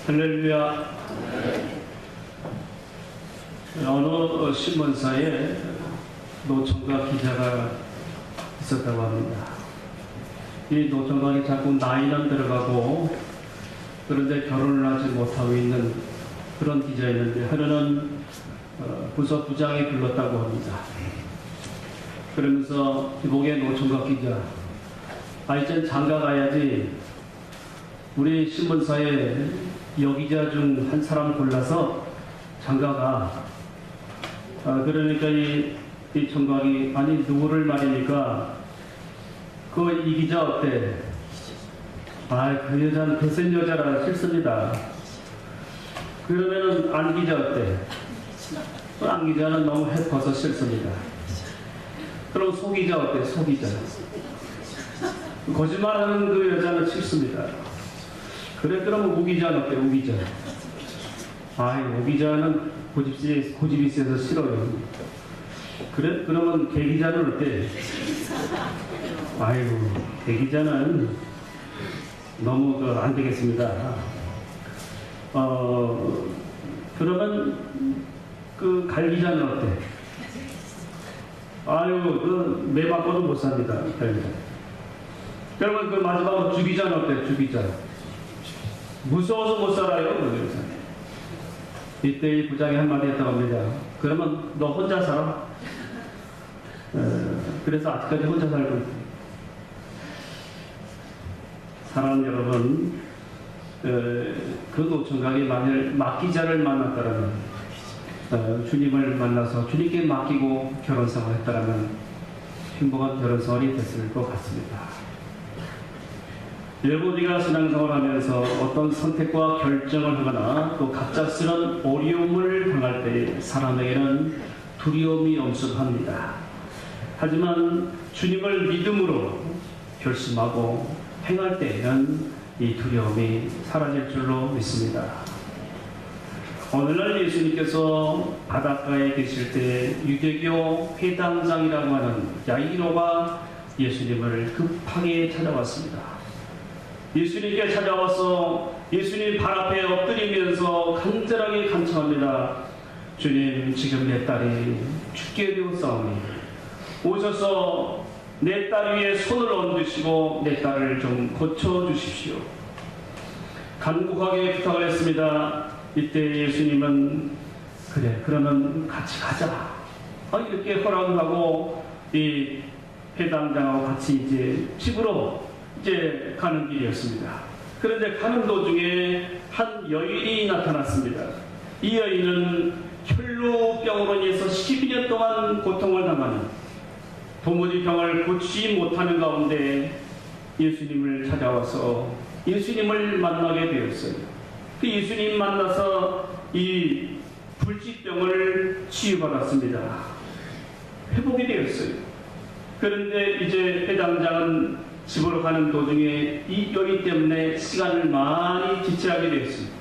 할렐루야. 어느 신문사에 노총각 기자가 있었다고 합니다. 이 노총각이 자꾸 나이는 들어가고 그런데 결혼을 하지 못하고 있는 그런 기자였는데 하루는 부서 부장이 불렀다고 합니다. 그러면서 기복의 노총각 기자, 이젠 장가 가야지. 우리 신문사에 여기자 중 한 사람 골라서 장가가. 그러니까 이 총각이, 아니 누구를 말입니까? 이 기자 어때? 그 여자는 거센 여자라 싫습니다. 그러면은 안 기자 어때? 안 기자는 너무 해퍼서 싫습니다. 그럼 소 기자 어때? 소 기자. 거짓말하는 그 여자는 싫습니다. 그래, 그러면 우 기자는 어때? 우 기자. 우 기자는 고집이 있어서 싫어요. 그래, 그러면 개 기자는 어때? 개 기자는 너무 안 되겠습니다. 그러면 갈 기자는 어때? 매 바꿔도 못 삽니다. 갈 기자. 그러면 마지막으로 주 기자는 어때? 주 기자. 무서워서 못 살아요. 이때 이 부장이 한마디 했다고 합니다. 그러면 너 혼자 살아? 그래서 아직까지 혼자 살고 있어요. 사랑하는 여러분, 그 노총각이 만일 막기자를 만났다면, 주님을 만나서 주님께 맡기고 결혼생활을 했다면 행복한 결혼생활이 됐을 것 같습니다. 여러분, 우리가 신앙생활을 하면서 어떤 선택과 결정을 하거나 또 갑작스런 어려움을 당할 때 사람에게는 두려움이 엄습합니다. 하지만 주님을 믿음으로 결심하고 행할 때에는 이 두려움이 사라질 줄로 믿습니다. 오늘날 예수님께서 바닷가에 계실 때 유대교 회당장이라고 하는 야이로가 예수님을 급하게 찾아왔습니다. 예수님께 찾아와서 예수님 발 앞에 엎드리면서 간절하게 간청합니다. 주님, 지금 내 딸이 죽게 되었사오니 오셔서 내 딸 위에 손을 얹으시고 내 딸을 좀 고쳐주십시오. 간곡하게 부탁을 했습니다. 이때 예수님은 그래, 그러면 같이 가자. 이렇게 허락을 하고 이 회당장하고 같이 집으로 가는 길이었습니다. 그런데 가는 도중에 한 여인이 나타났습니다. 이 여인은 혈루병으로 인해서 12년 동안 고통을 당하는, 도무지 병을 고치지 못하는 가운데 예수님을 찾아와서 예수님을 만나게 되었어요. 그 예수님 만나서 이 불치병을 치유받았습니다. 회복이 되었어요. 그런데 이제 회당장은 집으로 가는 도중에 이 여인 때문에 시간을 많이 지체하게 되었습니다.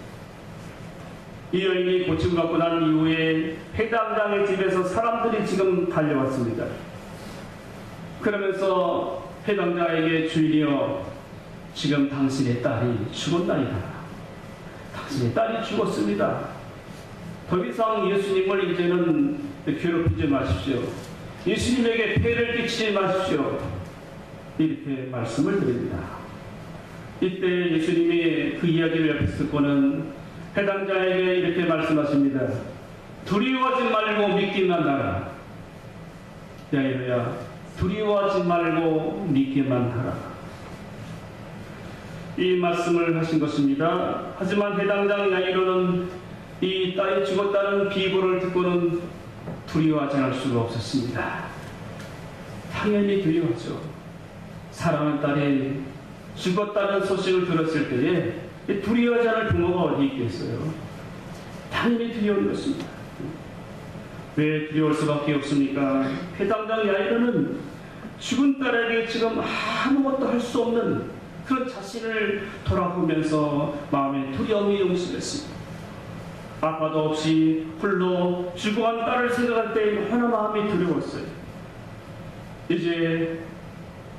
이 여인이 고침 받고 난 이후에 회당장의 집에서 사람들이 지금 달려왔습니다. 그러면서 회당장에게, 주인이여, 지금 당신의 딸이 죽었나이다. 당신의 딸이 죽었습니다. 더 이상 예수님을 이제는 괴롭히지 마십시오. 예수님에게 폐를 끼치지 마십시오. 이렇게 말씀을 드립니다. 이때 예수님이 그 이야기를 옆에서 듣고는 회당장에게 이렇게 말씀하십니다. 두려워하지 말고 믿기만 하라. 야이로야, 두려워하지 말고 믿기만 하라. 이 말씀을 하신 것입니다. 하지만 회당장 야이로는 이 딸이 죽었다는 비보를 듣고는 두려워하지 않을 수가 없었습니다. 당연히 두려웠죠. 사랑하는 딸이 죽었다는 소식을 들었을 때에 두려워하지 않을 부모가 어디 있겠어요? 당연히 두려운 것입니다. 왜 두려울 수밖에 없습니까? 회당장 야이로는 죽은 딸에게 지금 아무것도 할 수 없는 그런 자신을 돌아보면서 마음에 두려움이 용습했습니다. 아빠도 없이 홀로 죽어간 딸을 생각할 때 얼마나 마음이 두려웠어요. 이제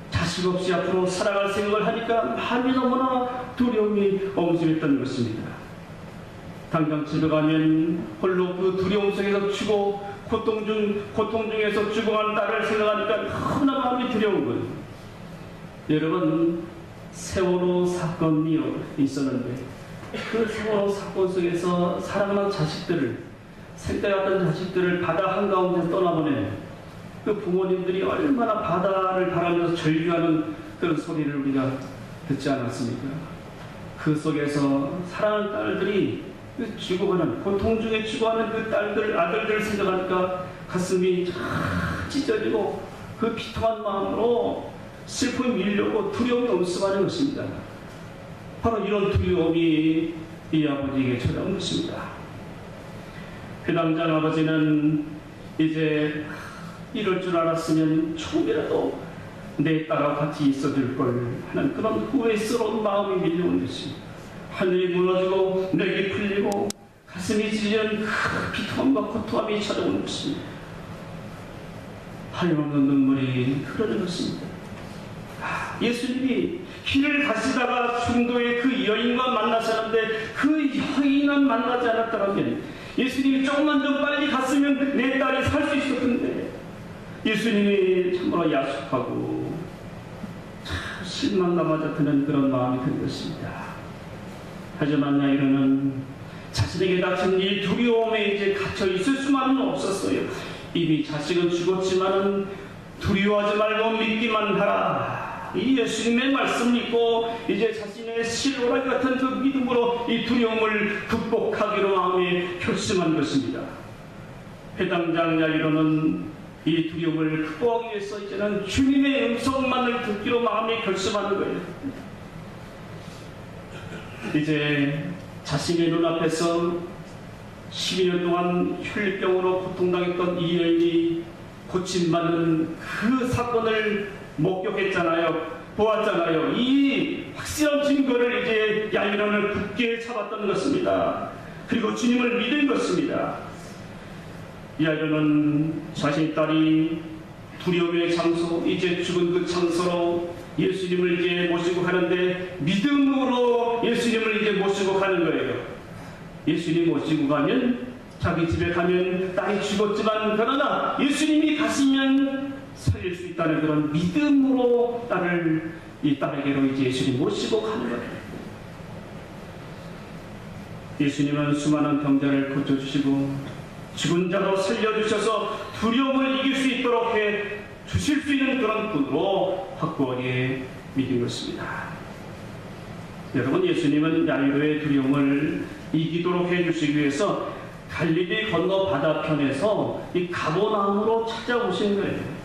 자식 없이 앞으로 살아갈 생각을 하니까 마음이 너무나 두려움이 엄습했던 것입니다. 당장 집에 가면 홀로 그 두려움 속에서 죽고 고통 중에서 죽어간 딸을 생각하니까 너무나 마음이 두려운 거예요. 여러분, 세월호 사건이 있었는데 그 세월호 사건 속에서 사랑하는 자식들을, 생때 같은 자식들을 바다 한가운데 떠나보낸 그 부모님들이 얼마나 바다를 바라면서 절규하는 그런 소리를 우리가 듣지 않았습니까? 그 속에서 사랑하는 딸들이 죽어가는, 고통 중에 죽어가는 그 딸들, 아들들을 생각하니까 가슴이 찢어지고 그 비통한 마음으로 슬픔이 밀려오고 두려움이 엄습하는 것입니다. 바로 이런 두려움이 이 아버지에게 찾아온 것입니다. 그 당장 아버지는 이제 이럴 줄 알았으면 조금이라도 내 딸하고 같이 있어줄 걸 하는 그런 후회스러운 마음이 밀려오는 것입니다. 하늘이 무너지고 맥이 풀리고 가슴이 찢어지는 그 비통함과 고통함이 찾아오는 것입니다. 하염없는 눈물이 흐르는 것입니다. 예수님이 길을 가시다가 중도에 그 여인과 만나셨는데 그 여인만 만나지 않았다면, 예수님이 조금만 더 빨리 갔으면 내 딸이 살 수 있었을 텐데, 예수님이 참으로 야속하고 참 실망감마저 드는 그런 마음이 든 것입니다. 하지만 야이로는 자신에게 닥친 이 두려움에 이제 갇혀 있을 수만은 없었어요. 이미 자식은 죽었지만은 두려워하지 말고 믿기만 하라. 이 예수님의 말씀을 믿고 이제 자신의 실오라기 같은 그 믿음으로 이 두려움을 극복하기로 마음에 결심한 것입니다. 해당장 야이로는 이 두려움을 극복하기 위해서 이제는 주님의 음성만을 듣기로 마음에 결심하는 거예요. 이제 자신의 눈앞에서 12년 동안 혈류병으로 고통당했던 이 여인이 고침받는 그 사건을 목격했잖아요. 보았잖아요. 이 확실한 증거를 이제 야이론을 굳게 잡았던 것입니다. 그리고 주님을 믿은 것입니다. 야이론은 자신의 딸이 두려움의 장소, 이제 죽은 그 장소로 예수님을 이제 모시고 가는데 믿음으로 예수님을 이제 모시고 가는 거예요. 예수님 모시고 가면, 자기 집에 가면 딸이 죽었지만 그러나 예수님이 가시면 살릴 수 있다는 그런 믿음으로 이 딸에게로 이제 예수님 모시고 가는 거예요. 예수님은 수많은 병자를 고쳐주시고 죽은 자도 살려주셔서 두려움을 이길 수 있도록 해 주실 수 있는 그런 분으로 확고하게 믿은 것입니다. 여러분, 예수님은 야이로의 두려움을 이기도록 해주시기 위해서 갈릴리 건너 바다편에서 이 가버나움으로 찾아오신 거예요.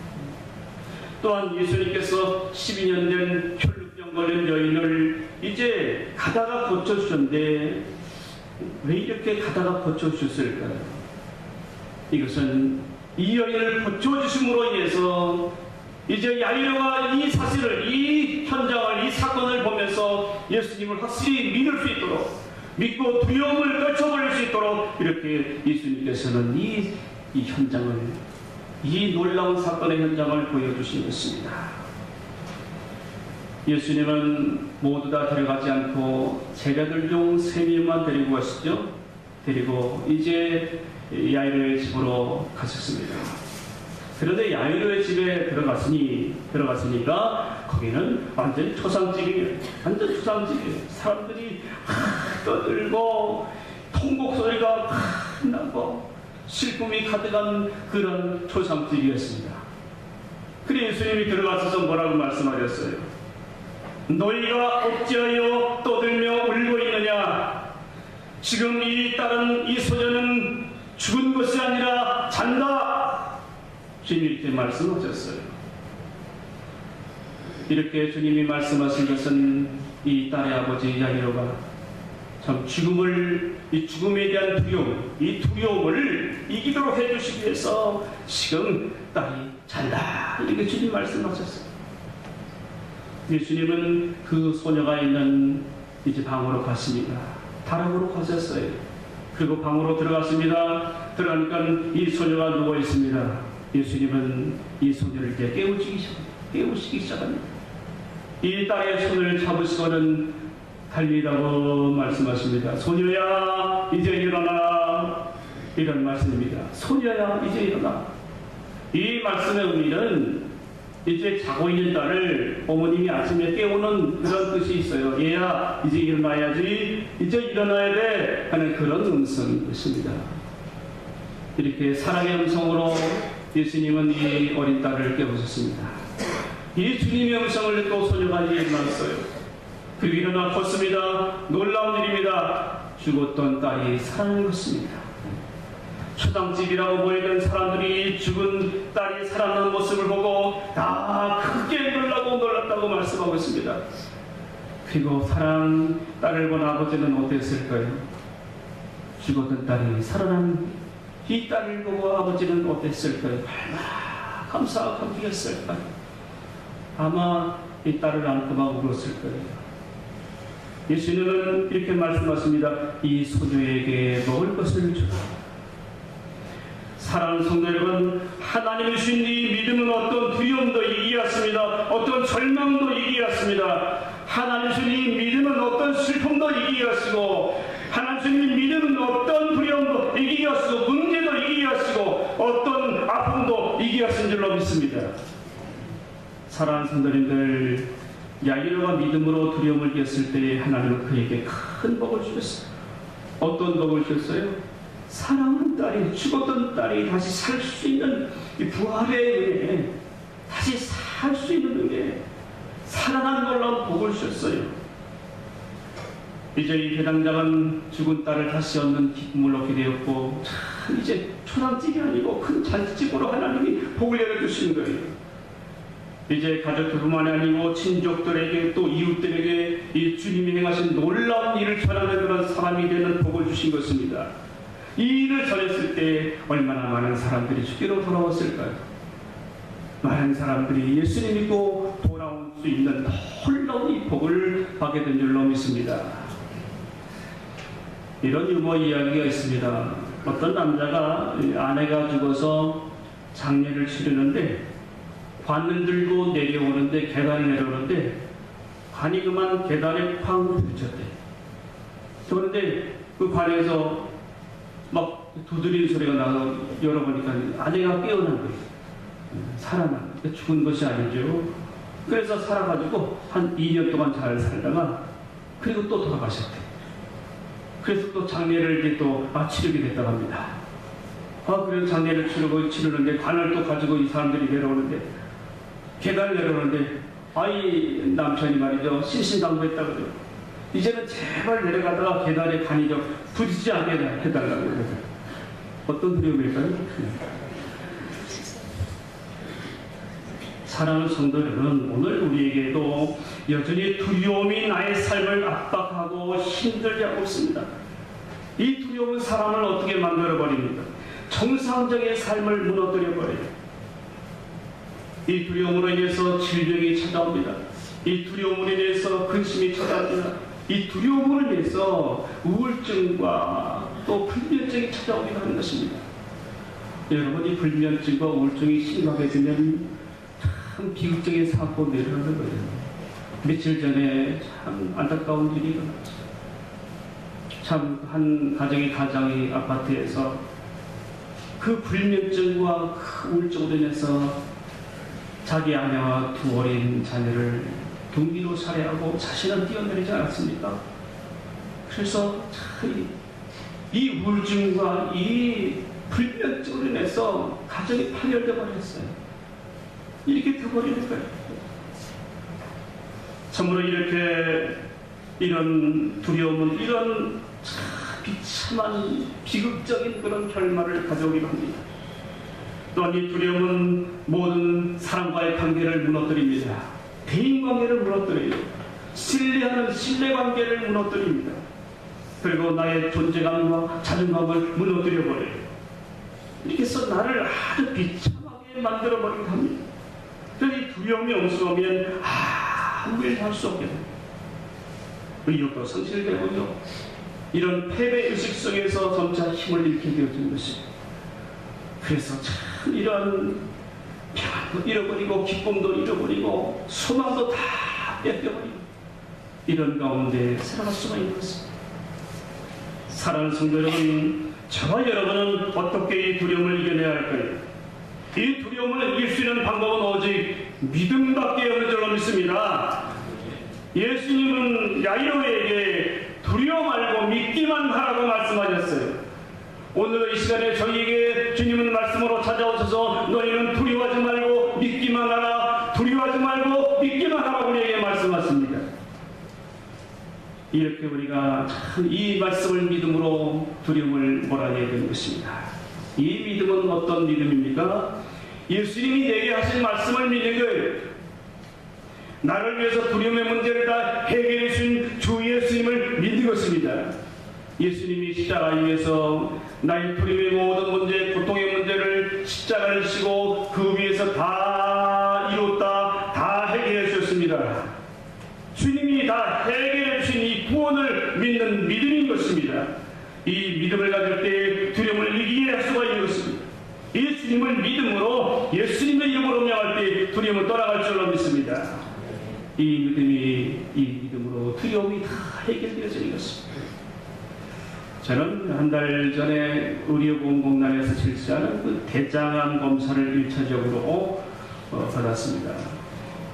또한 예수님께서 12년 된 혈루병 걸린 여인을 이제 가다가 고쳐주셨는데 왜 이렇게 가다가 고쳐주셨을까요? 이것은 이 여인을 고쳐주심으로 인해서 이제 야이로가 이 사실을, 이 현장을, 이 사건을 보면서 예수님을 확실히 믿을 수 있도록, 믿고 두려움을 떨쳐버릴 수 있도록 이렇게 예수님께서는 이 현장을, 이 놀라운 사건의 현장을 보여주신 것입니다. 예수님은 모두 다 데려가지 않고 제자들 중 3명만 데리고 가시죠. 데리고 이제 야이로의 집으로 가셨습니다. 그런데 야이로의 집에 들어갔으니까 거기는 완전 초상집이에요. 완전 초상집이에요. 사람들이 떠들고 통곡 소리가 나고 슬픔이 가득한 그런 초상집이었습니다. 그래 예수님이 들어가셔서 뭐라고 말씀하셨어요? 너희가 어찌하여 떠들며 울고 있느냐? 지금 이 딸은, 이 소녀는 죽은 것이 아니라 잔다. 주님이 이렇게 말씀하셨어요. 이렇게 주님이 말씀하신 것은 이 딸의 아버지 야이로가 참 이 죽음에 대한 두려움, 이 두려움을 이기도록 해주시기 위해서 지금 딸이 잔다. 이렇게 주님 말씀하셨어요. 예수님은 그 소녀가 있는 이제 방으로 갔습니다. 다락으로 가셨어요. 그리고 방으로 들어갔습니다. 들어가니까 이 소녀가 누워 있습니다. 예수님은 이 소녀를 이제 깨우시기 시작합니다. 이 딸의 손을 잡으시고는 달리라고 말씀하십니다. 소녀야 이제 일어나라, 이런 말씀입니다. 소녀야 이제 일어나. 이 말씀의 의미는 이제 자고 있는 딸을 어머님이 아침에 깨우는 그런 뜻이 있어요. 얘야 이제 일어나야지, 이제 일어나야 돼 하는 그런 음성인 것입니다. 이렇게 사랑의 음성으로 예수님은 이 어린 딸을 깨우셨습니다. 이 주님의 음성을 듣고 소녀가 이제 일어났어요. 그리고 일어나 컸습니다. 놀라운 일입니다. 죽었던 딸이 살아난 것입니다. 초당집이라고 보이던 사람들이 죽은 딸이 살아난 모습을 보고 다 크게 놀랐다고 말씀하고 있습니다. 그리고 살아난 딸을 본 아버지는 어땠을까요? 죽었던 딸이 살아난 이 딸을 보고 아버지는 어땠을까요? 얼마나 감사하고 감격했을까요? 아마 이 딸을 안고 막 울었을 거예요. 예수님은 이렇게 말씀하십니다. 이 소녀에게 먹을 것을 주라. 사랑하는 성도 여러분, 하나님의 주신 이 믿음은 어떤 두려움도 이기었습니다. 어떤 절망도 이기었습니다. 하나님 주신 이 믿음은 어떤 슬픔도 이기었고, 하나님 주신 이 믿음은 어떤 두려움도 이기었고, 문제도 이기었고, 어떤 아픔도 이기었은 줄로 믿습니다. 사랑하는 성도님들, 야이로가 믿음으로 두려움을 이겼을 때 하나님은 그에게 큰 복을 주셨어요. 어떤 복을 주셨어요? 사랑하는 딸이, 죽었던 딸이 다시 살 수 있는 이 부활의 은혜, 다시 살 수 있는 은혜, 살아난 놀라운 복을 주셨어요. 이제 이 배당장은 죽은 딸을 다시 얻는 기쁨을 얻게 되었고, 참 이제 초상집이 아니고 큰 잔치집으로 하나님이 복을 내려주시는 거예요. 이제 가족들뿐만이 아니고 친족들에게 또 이웃들에게 이 주님이 행하신 놀라운 일을 전하는 그런 사람이 되는 복을 주신 것입니다. 이 일을 전했을 때 얼마나 많은 사람들이 주께로 돌아왔을까요? 많은 사람들이 예수님 믿고 돌아올 수 있는 놀라운 이 복을 받게 된 줄로 믿습니다. 이런 유머 이야기가 있습니다. 어떤 남자가 아내가 죽어서 장례를 치르는데 관을 들고 내려오는데, 계단을 내려오는데 관이 그만 계단에 쾅 부딪혔대. 그런데 그 관에서 막 두드리는 소리가 나서 열어보니까 아내가 깨어난 거예요. 살아난, 죽은 것이 아니죠. 그래서 살아가지고 한 2년 동안 잘 살다가 그리고 또 돌아가셨대. 그래서 또 장례를 이제 또 치르게 됐다고 합니다. 그래서 장례를 치르는데 관을 또 가지고 이 사람들이 내려오는데, 계단을 내려오는데 이 남편이 말이죠, 신신당부했다고요. 이제는 제발 내려가다가 계단에 관이 좀 부딪히지 않게 해달라고 그래서. 어떤 두려움일까요? 사랑하는 성도 여러분, 오늘 우리에게도 여전히 두려움이 나의 삶을 압박하고 힘들게 하고 있습니다. 이 두려움은 사람을 어떻게 만들어버립니까? 정상적인 삶을 무너뜨려버려요. 이 두려움으로 인해서 질병이 찾아옵니다. 이 두려움으로 인해서 근심이 찾아옵니다. 이 두려움으로 인해서 우울증과 또 불면증이 찾아오기도 하는 것입니다. 여러분, 이 불면증과 우울증이 심각해지면 참 비극적인 사고가 일어나는 거예요. 며칠 전에 참 안타까운 일이 일어났죠. 참 한 가정이 아파트에서 그 불면증과 그 우울증으로 인해서 자기 아내와 두 어린 자녀를 경비로 살해하고 자신은 뛰어내리지 않았습니까? 그래서 이 우울증과 이 불면증으로 인해서 가정이 파멸되어 버렸어요. 이렇게 되어버리는 거예요. 참으로 이렇게 이런 두려움은 이런 비참한 비극적인 그런 결말을 가져오기도 합니다. 또한 이 두려움은 모든 사람과의 관계를 무너뜨립니다. 대인관계를 무너뜨려요. 신뢰하는 신뢰관계를 무너뜨립니다. 그리고 나의 존재감과 자존감을 무너뜨려버려요. 이렇게 해서 나를 아주 비참하게 만들어버리기도 합니다. 그래서 이 두려움이 엄습하면 아무 일도 할 수 없게 됩니다. 의욕도 상실되고요. 이런 패배의식 속에서 점차 힘을 잃게 되어진 것입니다. 그래서 참 이런 평안도 잃어버리고 기쁨도 잃어버리고 소망도 다 뺏겨버리고 이런 가운데 살아갈 수가 있는 것입니다. 사랑하는 성도 여러분, 저와 여러분은 어떻게 이 두려움을 이겨내야 할까요? 이 두려움을 이길 수 있는 방법은 오직 믿음밖에 없는 줄로 믿습니다. 예수님은 야이로에게 두려워 말고 믿기만 하라고 말씀하셨어요. 오늘 이 시간에 저희에게 주님은 말씀으로 찾아오셔서 너희는 두려워하지 말고 믿기만 하라, 두려워하지 말고 믿기만 하라고 우리에게 말씀하십니다. 이렇게 우리가 참 이 말씀을 믿음으로 두려움을 몰아내야 되는 것입니다. 이 믿음은 어떤 믿음입니까? 예수님이 내게 하신 말씀을 믿는 거예요. 나를 위해서 두려움의 문제를 다 해결해 주신 주 예수님을 믿는 것입니다. 예수님이 십자가 위에서 나의 두려움의 모든 문제, 고통의 문제를 십자가를 지고 그 위에서 다 이뤘다, 다 해결해 주셨습니다. 주님이 다 해결해 주신 이 구원을 믿는 믿음인 것입니다. 이 믿음을 가질 때 두려움을 이기게 할 수가 있는 것입니다. 예수님을 믿음으로 예수님의 이름으로 명할 때 두려움은 떠나갈 줄로 믿습니다. 이 믿음으로 두려움이 다 해결되어지는 것입니다. 저는 한 달 전에 의료보험공단에서 실시하는 그 대장암 검사를 1차적으로 받았습니다.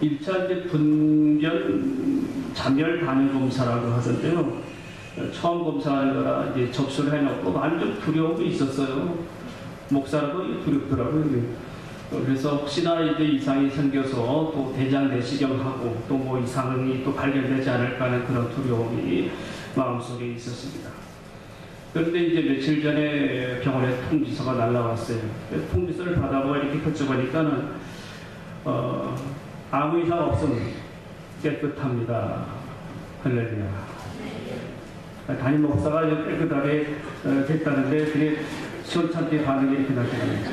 1차 이제 분변 잔열 반응 검사라고 하던데요. 처음 검사하는 거라 이제 접수를 해놓고 많이 좀 두려움도 있었어요. 목사라도 두렵더라고요. 그래서 혹시나 이제 이상이 생겨서 또 대장 내시경하고 또 뭐 이상이 또 발견되지 않을까 하는 그런 두려움이 마음속에 있었습니다. 그런데 이제 며칠 전에 병원에 통지서가 날라왔어요. 통지서를 받아보고 이렇게 펼쳐보니까는 아무 이상 없음 깨끗합니다. 할렐루야. 담임 목사가 깨끗하게 됐다는데 그게 시원찮게 반응이 이렇게 나타납니다.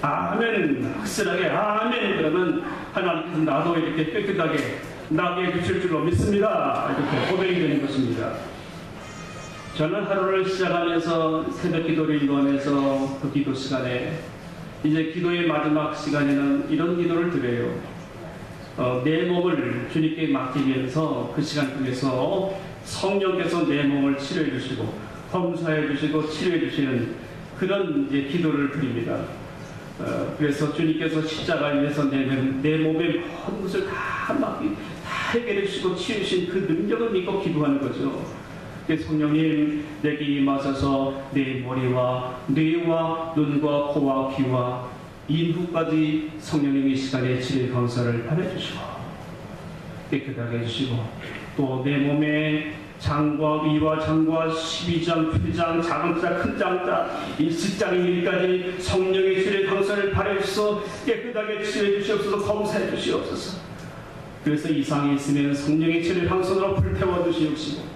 아멘, 확실하게 아멘. 그러면 하나님께서 나도 이렇게 깨끗하게 나게 해주실 줄로 믿습니다. 이렇게 고백이 되는 것입니다. 저는 하루를 시작하면서 새벽 기도를 인도하면서 그 기도 시간에 이제 기도의 마지막 시간에는 이런 기도를 드려요. 내 몸을 주님께 맡기면서 그 시간 중에서 성령께서 내 몸을 치료해 주시고 검사해 주시고 치료해 주시는 그런 이제 기도를 드립니다. 그래서 주님께서 십자가 위에서 내 몸의 모든 것을 다 해결해 주시고 치유신 그 능력을 믿고 기도하는 거죠. 성령님 내게 임하셔서 내 머리와 뇌와 눈과 코와 귀와 인후까지 성령님이 이 시간에 치료의 강사를 발해주시고 깨끗하게 해주시고 또 내 몸에 장과 위와 장과 12장, 표장, 작은 자, 큰 장자, 이 십장의 일까지 성령의 치료의 강사를 발해주셔서 깨끗하게 치료해 주시옵소서. 검사해 주시옵소서. 그래서 이상이 있으면 성령의 치료의 강선으로 불태워 주시옵시고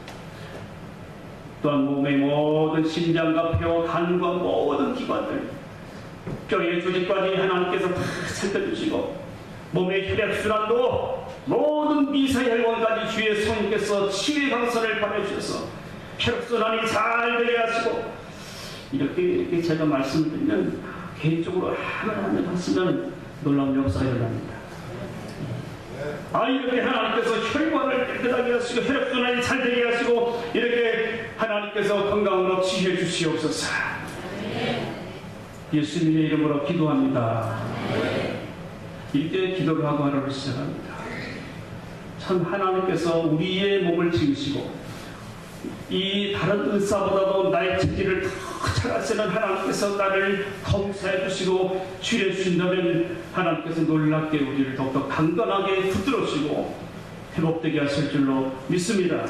또한 몸의 모든 심장과 폐와 간과 모든 기관들 뼈의 조직까지 하나님께서 다 살펴주시고 몸의 혈액순환도 모든 미세혈관까지 주의 성령께서 치유의 강선을 발해주셔서 혈액순환이 잘 되게 하시고 이렇게 제가 말씀을 드리면 개인적으로 하나님 하시면 놀라운 역사가 일어납니다. 이렇게 하나님께서 혈관을 깨끗하게 하시고 혈액순환이 잘 되게 하시고 이렇게 하나님께서 건강으로 치유해 주시옵소서. 예수님의 이름으로 기도합니다. 이렇게 기도를 하고 하루를 시작합니다. 참 하나님께서 우리의 몸을 지으시고 이 다른 의사보다도 나의 체질을 더 잘 아시는 하나님께서 나를 검사해 주시고 치료해 주신다면 하나님께서 놀랍게 우리를 더욱더 강건하게 붙들어주시고 회복되게 하실 줄로 믿습니다.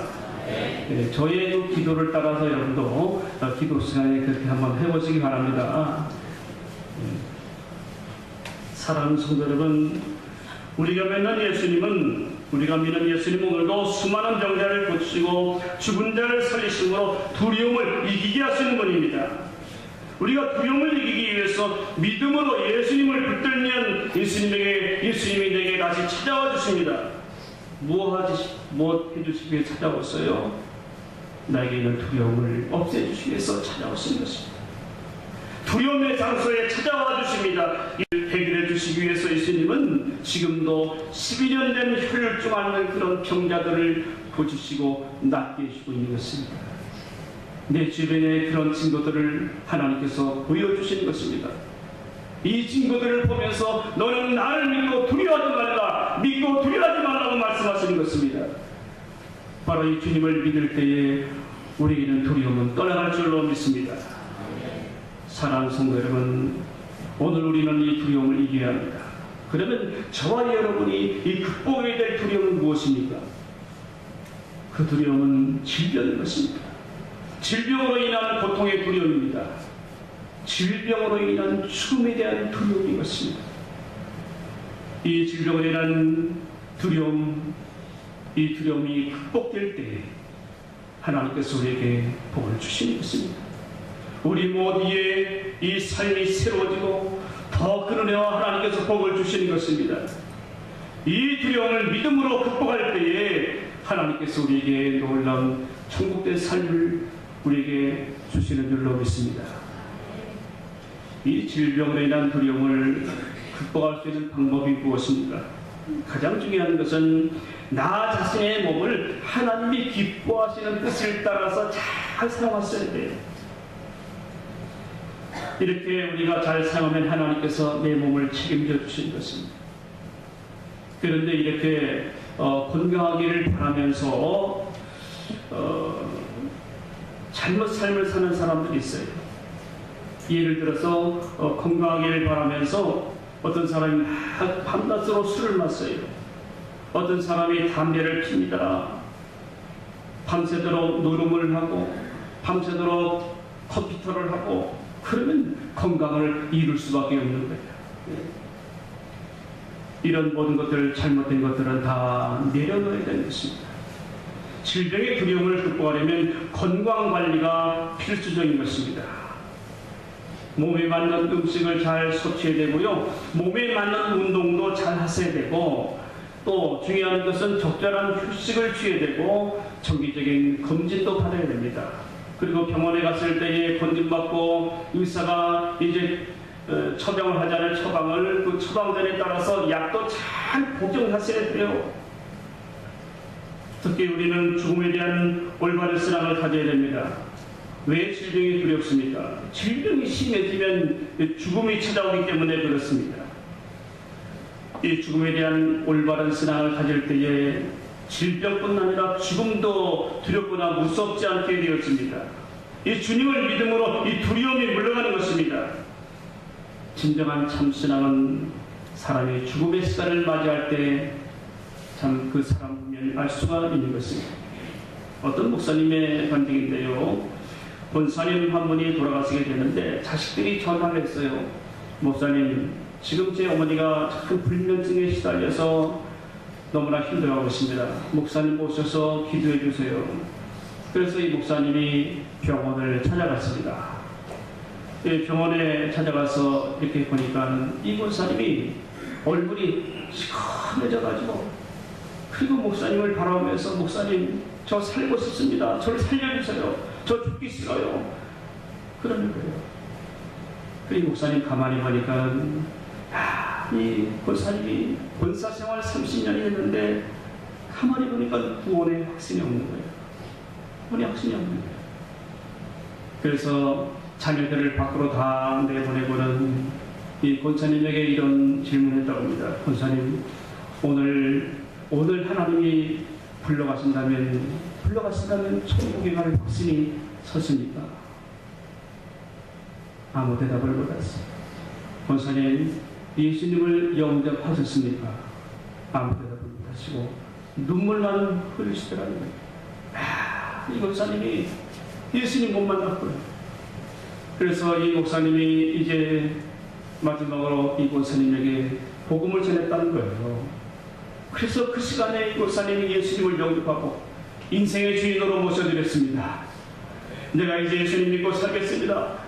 네, 저의 그 기도를 따라서 여러분도 기도 시간에 그렇게 한번 해보시기 바랍니다. 사랑하는 성도 여러분, 우리가 믿는 예수님 오늘도 수많은 병자를 고치시고 죽은 자를 살리심으로 두려움을 이기게 하시는 분입니다. 우리가 두려움을 이기기 위해서 믿음으로 예수님을 붙들면 예수님이 내게 다시 찾아와 주십니다. 무엇 해주시기 위해 찾아왔어요? 나에게 있는 두려움을 없애주시기 위해서 찾아오신 것입니다. 두려움의 장소에 찾아와 주십니다. 이를 해결해 주시기 위해서 예수님은 지금도 12년 된 혈증 앓는 그런 병자들을 보주시고 낫게 해주고 있는 것입니다. 내 주변에 그런 증거들을 하나님께서 보여주시는 것입니다. 이 증거들을 보면서 너는 나를 믿고 두려워하지 말라, 믿고 두려워하지 말라고 말씀하시는 것입니다. 바로 이 주님을 믿을 때에 우리에게는 두려움은 떠나갈 줄로 믿습니다. 사랑하는 성도 여러분, 오늘 우리는 이 두려움을 이겨야 합니다. 그러면 저와 여러분이 이 극복해야 될 두려움은 무엇입니까? 그 두려움은 질병인 것입니다. 질병으로 인한 고통의 두려움입니다. 질병으로 인한 죽음에 대한 두려움인 것입니다. 이 질병으로 인한 두려움, 이 두려움이 극복될 때에 하나님께서 우리에게 복을 주시는 것입니다. 우리 모두의 이 삶이 새로워지고 더 큰 은혜와 하나님께서 복을 주시는 것입니다. 이 두려움을 믿음으로 극복할 때에 하나님께서 우리에게 놀라운 천국된 삶을 우리에게 주시는 줄로 믿습니다. 이 질병으로 인한 두려움을 극복할 수 있는 방법이 무엇입니까? 가장 중요한 것은 나 자신의 몸을 하나님이 기뻐하시는 뜻을 따라서 잘 사용하셔야 돼요. 이렇게 우리가 잘 사용하면 하나님께서 내 몸을 책임져 주시는 것입니다. 그런데 이렇게 건강하기를 바라면서 잘못 삶을 사는 사람들이 있어요. 예를 들어서 건강하기를 바라면서 어떤 사람이 밤낮으로 술을 마셔요. 어떤 사람이 담배를 핍니다. 밤새도록 노름을 하고 밤새도록 컴퓨터를 하고 그러면 건강을 잃을 수밖에 없는 거예요. 이런 모든 것들, 잘못된 것들은 다 내려놓아야 되는 것입니다. 질병의 두려움을 극복하려면 건강관리가 필수적인 것입니다. 몸에 맞는 음식을 잘 섭취해야 되고요. 몸에 맞는 운동도 잘 하셔야 되고, 또 중요한 것은 적절한 휴식을 취해야 되고 정기적인 검진도 받아야 됩니다. 그리고 병원에 갔을 때에 검진받고 의사가 이제 처방을 하자는 처방을 그 처방전에 따라서 약도 잘 복용하셔야 돼요. 특히 우리는 죽음에 대한 올바른 신앙을 가져야 됩니다. 왜 질병이 두렵습니까? 질병이 심해지면 죽음이 찾아오기 때문에 그렇습니다. 이 죽음에 대한 올바른 신앙을 가질 때에 질병뿐 아니라 죽음도 두렵거나 무섭지 않게 되었습니다. 이 주님을 믿음으로 이 두려움이 물러가는 것입니다. 진정한 참신앙은 사람이 죽음의 시간을 맞이할 때 참 그 사람 보면 알 수가 있는 것입니다. 어떤 목사님의 반증인데요. 본사님 한 분이 돌아가시게 되는데 자식들이 전화를 했어요. 목사님, 지금 제 어머니가 참 불면증에 시달려서 너무나 힘들어하고 있습니다. 목사님 오셔서 기도해 주세요. 그래서 이 목사님이 병원을 찾아갔습니다. 병원에 찾아가서 이렇게 보니까 이 목사님이 얼굴이 시커매져가지고, 그리고 목사님을 바라보면서 목사님, 저 살고 싶습니다. 저를 살려주세요. 저 죽기 싫어요. 그러는 거예요. 그리고 목사님 가만히 보니까 이 권사님이 권사 생활 30년이 했는데 가만히 보니까 구원의 확신이 없는 거예요. 구원의 확신이 없는 거예요. 그래서 자녀들을 밖으로 다 내보내고는 이 권사님에게 이런 질문을 했다고 합니다. 권사님, 오늘 하나님이 불러가신다면 천국에 갈 확신이 섰습니까? 아무 대답을 못했어요. 권사님, 예수님을 영접하셨습니까? 아무 대답을 못하시고 눈물만 흘리시더라고요. 이 목사님이 예수님 못 만났고요. 그래서 이 목사님이 이제 마지막으로 이 목사님에게 복음을 전했다는 거예요. 그래서 그 시간에 이 목사님이 예수님을 영접하고 인생의 주인으로 모셔드렸습니다. 내가 이제 예수님 믿고 살겠습니다.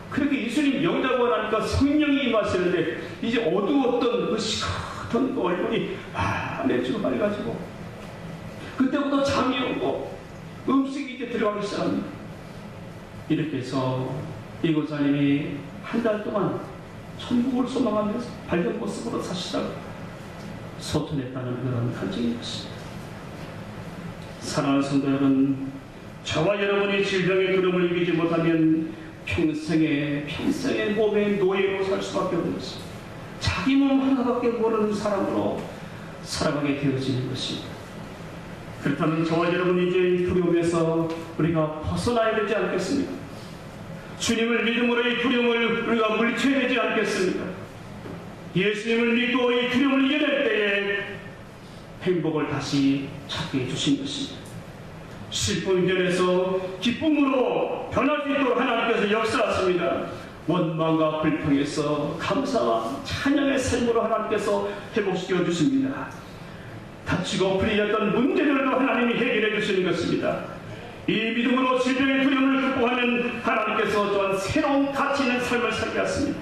그렇게 예수님 영접을 하니까 성령이 임하시는데 이제 어두웠던 그 시커먼 얼굴이 매주 밝아지고, 그때부터 잠이 오고 음식이 이제 들어가기 시작합니다. 이렇게 해서 이 목사님이 한 달 동안 천국을 소망하며 밝은 모습으로 사시다가 소통했다는 그런 간증인 것입니다. 사랑하는 성도 여러분, 저와 여러분이 질병의 두려움을 이기지 못하면 평생의 몸의 노예로 살 수밖에 없는 것입니다. 자기 몸 하나밖에 모르는 사람으로 살아가게 되어지는 것입니다. 그렇다면 저와 여러분이 이제 이 두려움에서 우리가 벗어나야 되지 않겠습니까? 주님을 믿음으로 이 두려움을 우리가 물리쳐야 되지 않겠습니까? 예수님을 믿고 이 두려움을 이겨낼 때에 행복을 다시 찾게 해주신 것입니다. 슬픔 이전에서 기쁨으로 변할 수 있도록 하나님께서 역사하십니다. 원망과 불평에서 감사와 찬양의 삶으로 하나님께서 회복시켜 주십니다. 다치고 풀리였던 문제들도 하나님이 해결해 주시는 것입니다. 이 믿음으로 질병의 두려움을 극복하면 하나님께서 또한 새로운 가치 있는 삶을 살게 하십니다.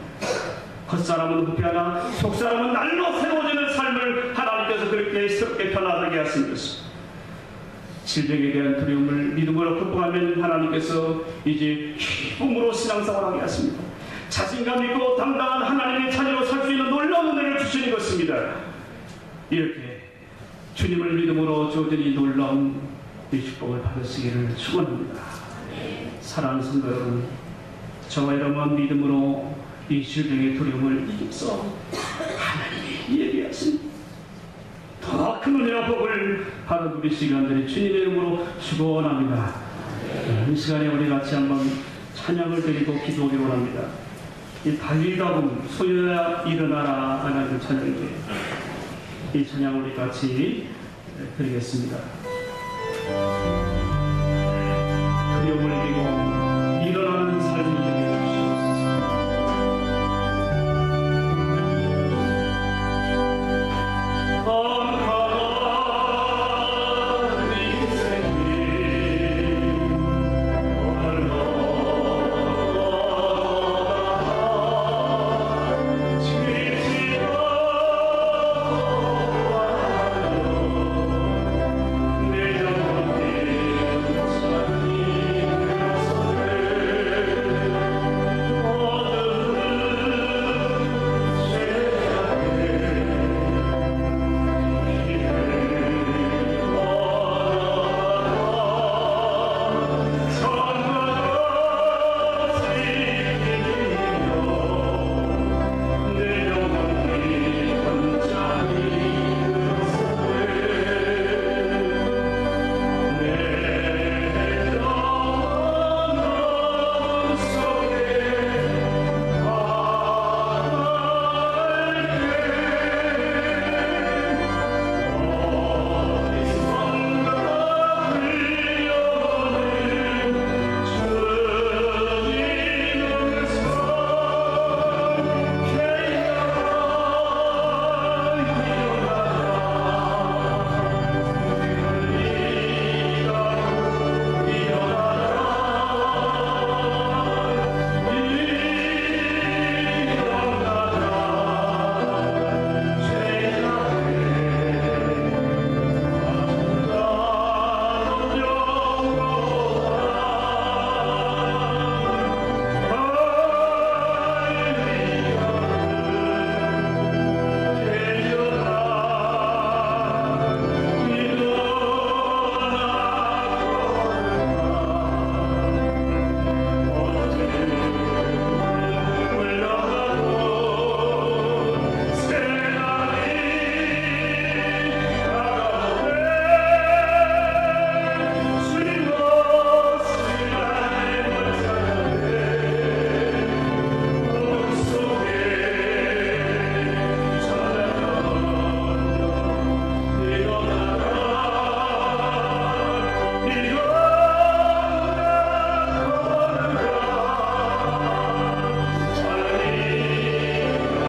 겉사람은 부패하나 속사람은 날로 새로워지는 삶을 하나님께서 그렇게 새롭게 변화되게 하신 것입니다. 질병에 대한 두려움을 믿음으로 극복하면 하나님께서 이제 기쁨으로 신앙생활을 하게 하십니다. 자신감 있고 당당한 하나님의 자녀로 살 수 있는 놀라운 은혜를 주시는 것입니다. 이렇게 주님을 믿음으로 주어진 이 놀라운 이 축복을 받으시기를 축원합니다. 사랑하는 성도 여러분, 저와 여러분 믿음으로 이 질병의 두려움을 이겨서 하나님이 예비하신 더 큰 은혜와 복을 받은 우리 시간들이 주님의 이름으로 축원합니다. 이 시간에 우리 같이 한번 찬양을 드리고 기도하기로 합니다. 이 달리다분 소유야 일어나라 하나님 찬양인데 이 찬양 우리 같이 드리겠습니다.